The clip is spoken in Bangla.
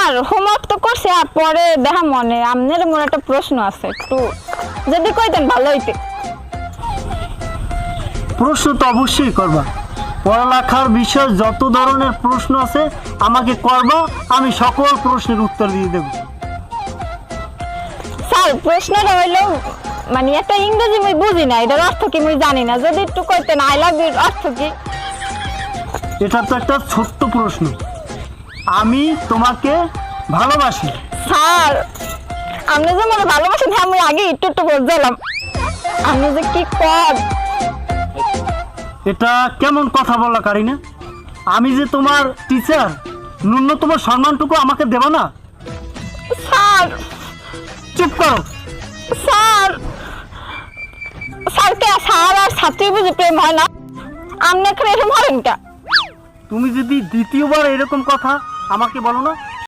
স্যার হোমওয়ার্ক তো করছে আর পরে দেখা মনে আপনার মনে একটা প্রশ্ন আছে একটু যদি কইতেন ভালো হইতে। প্রশ্ন তো অবশ্যই করবা, পড়ালেখার বিষয়ে যত ধরনের প্রশ্ন আছে আমাকে করবা, আমি সকল প্রশ্নের উত্তর দিয়ে দেব। স্যার প্রশ্নটা হইলো মানে একটা ইংরেজি মুই বুঝি না, এটার অর্থ কি মুই জানি না, যদি একটু কইতেন আই লাভ ইউর অর্থ কি। এটা তো একটা ছোট্ট প্রশ্ন, আমি তোমাকে ভালোবাসি। স্যার আপনি যে মানে ভালোবাসেন হ্যাঁ মুই আগে একটু একটু বুঝলাম, আপনি যে কি কর। এটা কেমন কথা বলা কারিনা? আমি যে তোমার টিচার, ন্যূনতম সম্মানটুকু আমাকে দেবা না? স্যার চুপ করো। স্যার স্যার কে স্যার আর ছাত্রী বুঝি প্রেম হয় না? আপনি এরকম হলেন কে? তুমি যদি দ্বিতীয়বার এরকম কথা আমাকে বলো না